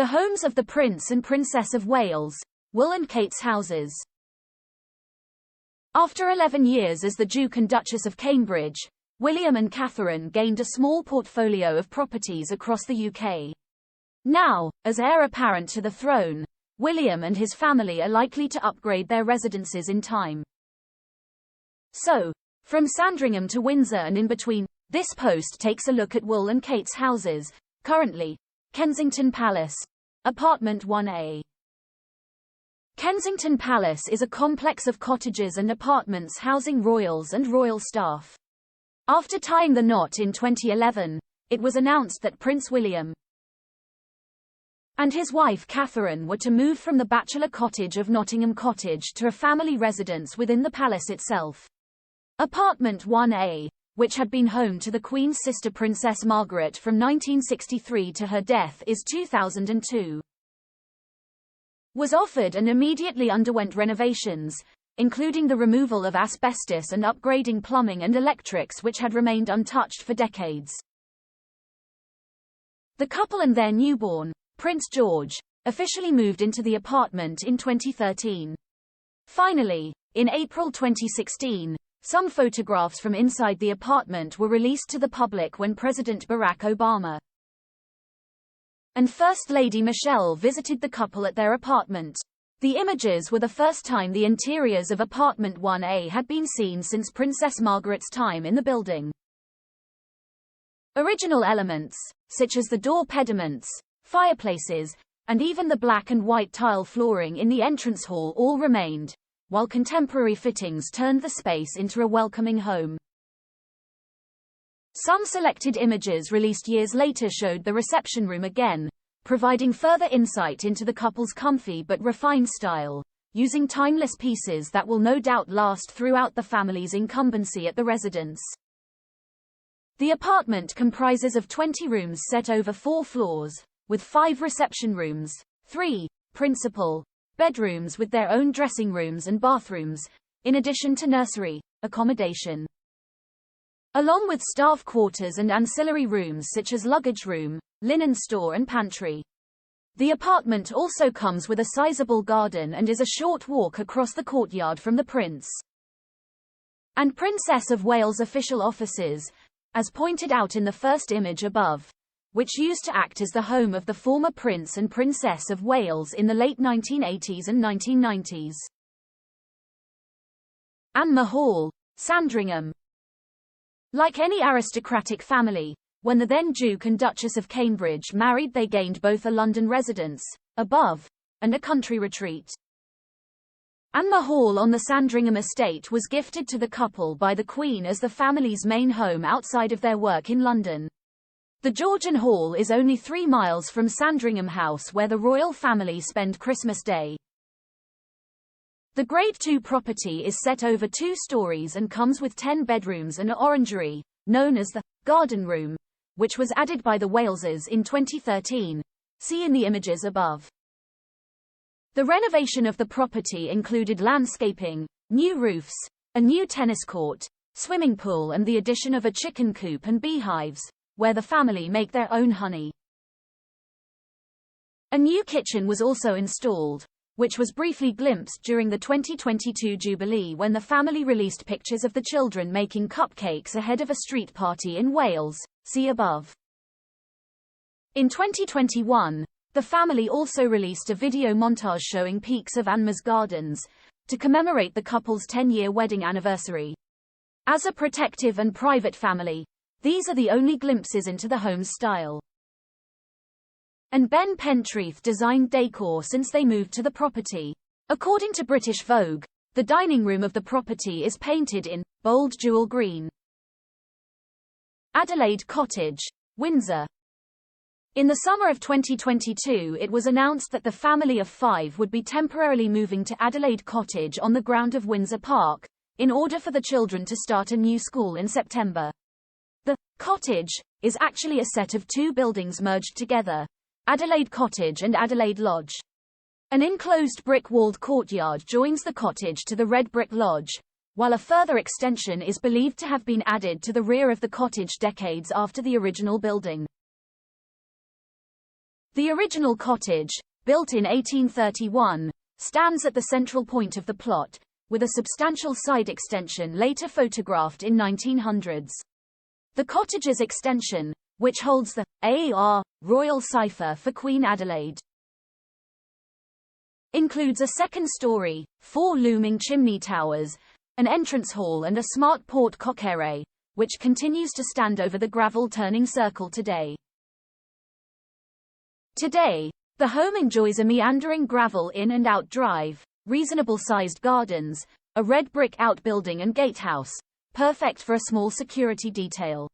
The homes of the Prince and Princess of Wales, Will and Kate's houses. After 11 years as the Duke and Duchess of Cambridge, William and Catherine gained a small portfolio of properties across the UK. Now, as heir apparent to the throne, William and his family are likely to upgrade their residences in time. So, from Sandringham to Windsor and in between, this post takes a look at Will and Kate's houses, currently, Kensington Palace, Apartment 1A. Kensington Palace is a complex of cottages and apartments housing royals and royal staff. After tying the knot in 2011, it was announced that Prince William and his wife Catherine were to move from the bachelor cottage of Nottingham Cottage to a family residence within the palace itself. Apartment 1A, which had been home to the Queen's sister Princess Margaret from 1963 to her death in 2002, was offered and immediately underwent renovations, including the removal of asbestos and upgrading plumbing and electrics which had remained untouched for decades. The couple and their newborn, Prince George, officially moved into the apartment in 2013. Finally, in April 2016, some photographs from inside the apartment were released to the public when President Barack Obama and First Lady Michelle visited the couple at their apartment. The images were the first time the interiors of Apartment 1A had been seen since Princess Margaret's time in the building. Original elements, such as the door pediments, fireplaces, and even the black and white tile flooring in the entrance hall all remained, while contemporary fittings turned the space into a welcoming home. Some selected images released years later showed the reception room again, providing further insight into the couple's comfy but refined style, using timeless pieces that will no doubt last throughout the family's incumbency at the residence. The apartment comprises of 20 rooms set over 4 floors, with 5 reception rooms, 3 principal bedrooms with their own dressing rooms and bathrooms, in addition to nursery accommodation, along with staff quarters and ancillary rooms such as luggage room, linen store and pantry. The apartment also comes with a sizable garden and is a short walk across the courtyard from the Prince and Princess of Wales official offices, as pointed out in the first image above, which used to act as the home of the former Prince and Princess of Wales in the late 1980s and 1990s. Anmer Hall, Sandringham. Like any aristocratic family, when the then Duke and Duchess of Cambridge married, they gained both a London residence, above, and a country retreat. Anmer Hall on the Sandringham estate was gifted to the couple by the Queen as the family's main home outside of their work in London. The Georgian Hall is only 3 miles from Sandringham House, where the royal family spend Christmas Day. The Grade 2 property is set over 2 stories and comes with 10 bedrooms and an orangery, known as the garden room, which was added by the Waleses in 2013. See in the images above. The renovation of the property included landscaping, new roofs, a new tennis court, swimming pool and the addition of a chicken coop and beehives, where the family make their own honey. A new kitchen was also installed, which was briefly glimpsed during the 2022 Jubilee when the family released pictures of the children making cupcakes ahead of a street party in Wales, see above. In 2021, the family also released a video montage showing peaks of Anmer's gardens, to commemorate the couple's 10-year wedding anniversary. As a protective and private family, these are the only glimpses into the home's style. And Ben Pentreath designed decor since they moved to the property. According to British Vogue, the dining room of the property is painted in bold jewel green. Adelaide Cottage, Windsor. In the summer of 2022, it was announced that the family of 5 would be temporarily moving to Adelaide Cottage on the ground of Windsor Park, in order for the children to start a new school in September. The cottage is actually a set of 2 buildings merged together, Adelaide Cottage and Adelaide Lodge. An enclosed brick-walled courtyard joins the cottage to the red brick lodge, while a further extension is believed to have been added to the rear of the cottage decades after the original building. The original cottage, built in 1831, stands at the central point of the plot, with a substantial side extension later photographed in 1900s. The cottage's extension, which holds the A.R. Royal cipher for Queen Adelaide, includes a second-story, 4 looming chimney towers, an entrance hall and a smart port coqueret, which continues to stand over the gravel turning circle today. Today, the home enjoys a meandering gravel in and out drive, reasonable-sized gardens, a red brick outbuilding and gatehouse, perfect for a small security detail.